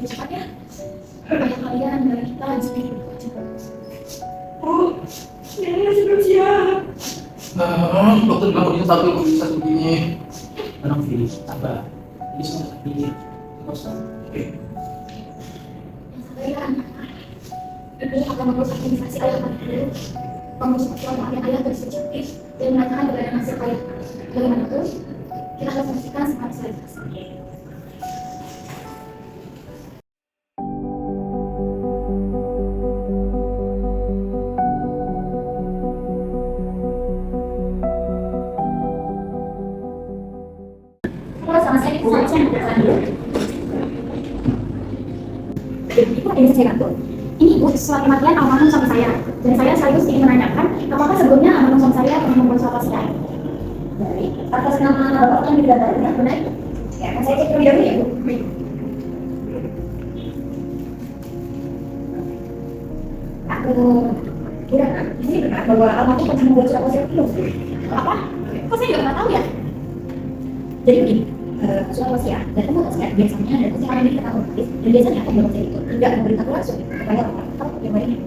cepat ya. Supaya kalian dan kita bisa hidup aja. Bu, ini masih belum siap. Dokter bilang kondisi satu bisa begini. Tenang, Fili, sabar. Ini semua takdir. Terus, oke. Yang sabar ya, ini akan merusak organisasi ayah kalian. Merusak suara ayah bersejarah dan mengatakan keberadaan hasil ayah. Bagaimanapun, kita harus memastikan semua solidaritas. Halo, sama saya Ibu Aisyah yang berkenan dulu. Ibu ada yang saya bantu. Ini Ibu surat kematian almarhum suami saya. Dan saya sekaligus ingin menanyakan, apakah sebelumnya almarhum suami saya pernah membuat surat wasiat? Baik, atas nama Bapak yang didaftarkan, benar? Ya, akan saya cek terlebih dahulu ya Bu. Baik. Aku udah kan, di sini benar bahwa almarhum pernah membuat surat wasiat belum? Apa? Kok saya juga nggak tahu ya? Jadi begini, surat wasiat dan temu wasiat biasanya dan pasti akan diketahui otomatis dan biasanya pembuat wasiat itu tidak memberitahu langsung kepada orang atau yang lainnya.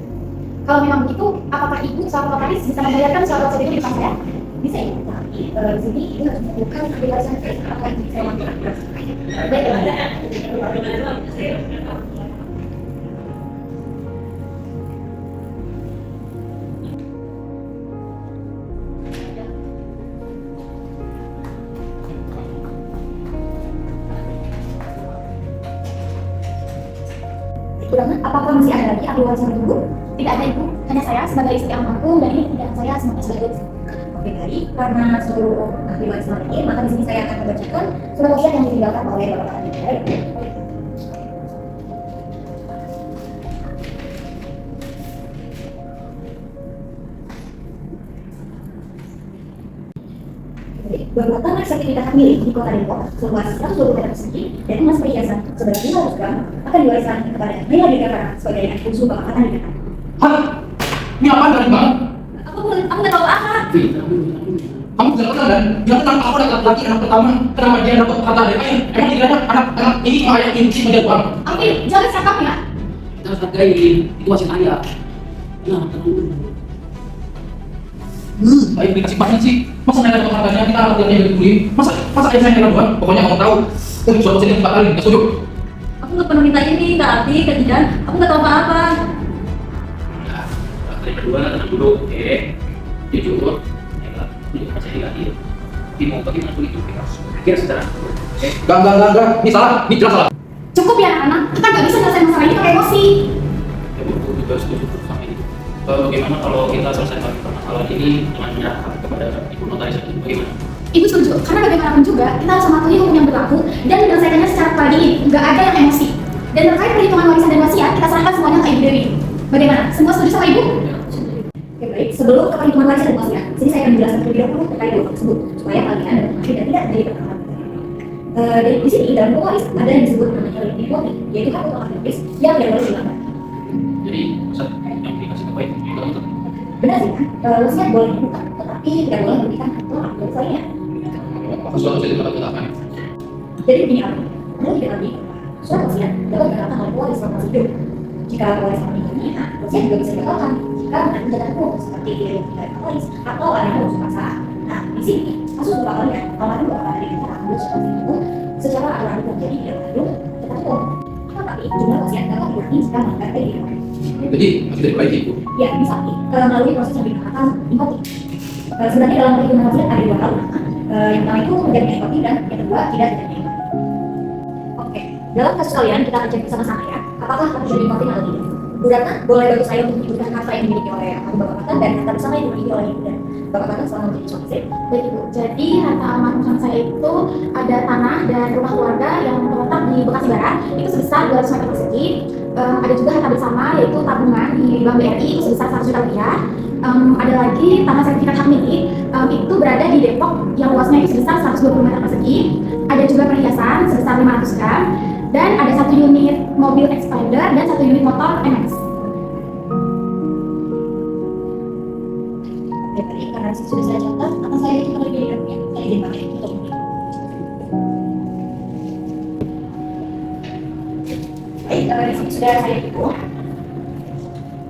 Kalau memang begitu, apakah Ibu sama Bapak Haris bisa membayarkan surat wasiat itu di depan saya? Bisa ya, tapi di sini Ibu harus melakukan aplikasi apa yang saya lakukan. Baik, Kurangan, apakah masih ada lagi ahli waris yang menunggu? Tidak ada Ibu, hanya saya sebagai istri almarhum dan ini tidak saya sebagai Oke, baik, karena seluruh ahli waris ini, maka di sini saya akan membacakan surat wasiat yang ditinggalkan oleh Bapak Adi. Bahwa tanah sertifikat hak milik di Kota Depok seluas 120 meter persegi dan emas perhiasan seberat 500 gram akan diwariskan kepada Nela Dirgantara sebagai anak bungsu Bapak Adi. Hah? Ini apaan dari Bang? Aku nggak tahu apa. Fili, kamu tidak kenal dan tidak kenal aku adalah laki anak pertama. Kenapa dia dapat kata dari ayah? Emang tidak ada anak ini cuma ayah ini sih menjadi Bang. Oke, jangan cakap ya. Kita harus hargai, itu wasit ayah. Nah, tenang dulu. Ayah berisik banget sih. Masa naik dapat harganya kita harus yang dari kulit. Masa ayah saya yang doang. Pokoknya kamu tahu. Suatu sini 4 kali, nggak setuju. Aku nggak pernah minta ini, nggak arti, kejadian. Aku nggak tahu apa-apa. Nah, kalian berdua tenang dulu, oke? Jujur, ya, tunjukkan saya lagi. Mau bagaimana pun itu, kita harus berpikir secara oke? Enggak. Ini salah, ini jelas salah. Cukup ya anak-anak, kita nggak bisa selesai masalah ini pakai emosi. Ya, Bu juga setuju sama ini. Bagaimana kalau kita selesaikan permasalahan ini dengan menyerahkan kepada Ibu Notaris itu bagaimana? Ibu setuju, karena bagaimanapun juga kita harus mematuhi hukum yang berlaku dan menyelesaikannya secara pagi, nggak ada yang emosi. Dan terkait perhitungan warisan dan wasiat, kita serahkan semuanya ke Ibu Dewi. Bagaimana? Semua setuju sama Ibu? Oke, baik. Sebelum ke perhitungan warisan dan wasiat, sini saya akan menjelaskan terlebih dahulu terkait hal tersebut supaya kalian dan tidak menjadi pertanyaan. Di sini dalam buku waris ada yang disebut namanya liquidity, yaitu hak utama habis yang tidak boleh dihilangkan. Jadi, Ustaz, yang dikasih ke baik juga untuk Benar sih kan? Wasiat boleh dibuka, tetapi tidak boleh memberikan hak utama dan lainnya. Maka suatu saya tidak katakan. Jadi begini apa? Perlu diketahui, surat wasiat dapat dibatalkan oleh pewaris selama masih hidup. Jika pewaris meninggal dunia, wasiat juga bisa dibatalkan jika menanggung jatah hukum seperti tidak pewaris atau ada yang harus paksa. Nah, di sini kasus berlakunya almarhum Bapak Adi kita ambil surat wasiat itu secara aturan hukum jadi tidak mengandung jatah hukum. Tetapi jumlah wasiat dapat dikurangi jika melanggar PDP. Jadi masih diperbaiki Bu. Ya, bisa melalui proses yang dinamakan invoking. Sebenarnya dalam perhitungan wasiat ada 2 hal. Yang pertama itu menjadi invoking dan yang kedua tidak invoking. Oke, dalam kasus kalian kita akan cek bersama-sama ya, apakah harus jadi invoking atau tidak. Bu Ratna boleh bantu saya untuk menyebutkan harta yang dimiliki oleh almarhum Bapak Katan dan harta bersama yang dimiliki oleh Ibu dan Bapak Katan selama menjadi suami istri. Baik Ibu, jadi harta almarhum suami saya itu ada tanah dan rumah keluarga yang terletak di Bekasi Barat itu sebesar 200 meter persegi. Ada juga harta bersama yaitu tabungan di Bank BRI itu sebesar 100 juta rupiah. Ada lagi tanah sertifikat hak milik itu berada di Depok yang luasnya itu sebesar 120 meter persegi. Ada juga perhiasan sebesar 500 gram dan ada 1 unit mobil Expander dan 1 unit motor MX. Oke, baik, karena sudah saya catat, akan saya hitung terlebih dahulu ya. Saya izin pakai untuk ini. di sini sudah saya hitung.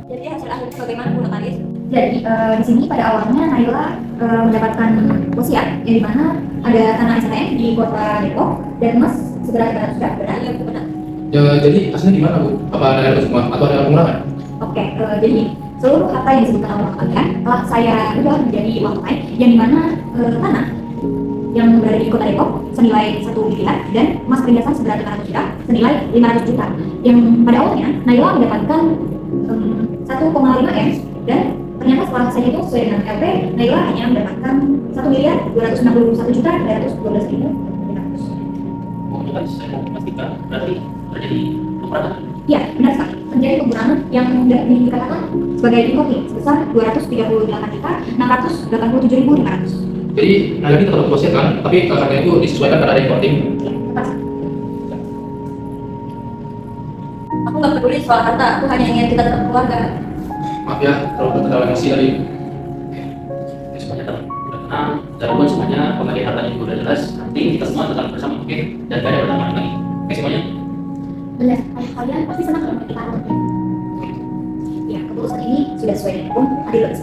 Jadi hasil akhirnya bagaimana Bu Notaris? Jadi di sini pada awalnya Naila mendapatkan wasiat yang dimana ada tanah STM di kota Depok dan emas segera kita sudah benar. Iya, benar. Ya, jadi aslinya gimana Bu? Apa ada semua atau ada pengurangan? Oke, jadi seluruh harta yang disebutkan oleh kalian telah saya ubah menjadi uang tunai yang dimana tanah yang berada di kota Depok senilai 1 miliar dan emas perhiasan seberat 500 gram senilai 500 juta. Yang pada awalnya Naila mendapatkan 1,5 M dan ternyata setelah saya hitung sesuai dengan LP, Naila hanya mendapatkan 1 miliar 261 juta 212 ribu 500. Pokoknya kan saya mau memastikan berarti terjadi pengurangan. Ya, benar sekali. Terjadi pengurangan yang dikatakan sebagai income sebesar 238 juta 687 ribu 500. Jadi Naila ini tetap wasiat kan, tapi kakaknya itu disesuaikan karena ada importing. Ya, tepat. Aku nggak peduli soal harta, aku hanya ingin kita tetap keluarga. Maaf ya, kalau terkendala emosi tadi. Oke, semuanya udah tenang, gabungan semuanya, pembagian hartanya juga udah jelas. Nanti kita semua tetap bersama, oke? Dan gak ada pertanyaan lagi. Oke semuanya. Benar, kalian pasti senang kalau kita. Ya, keputusan ini sudah sesuai dengan hukum adil dan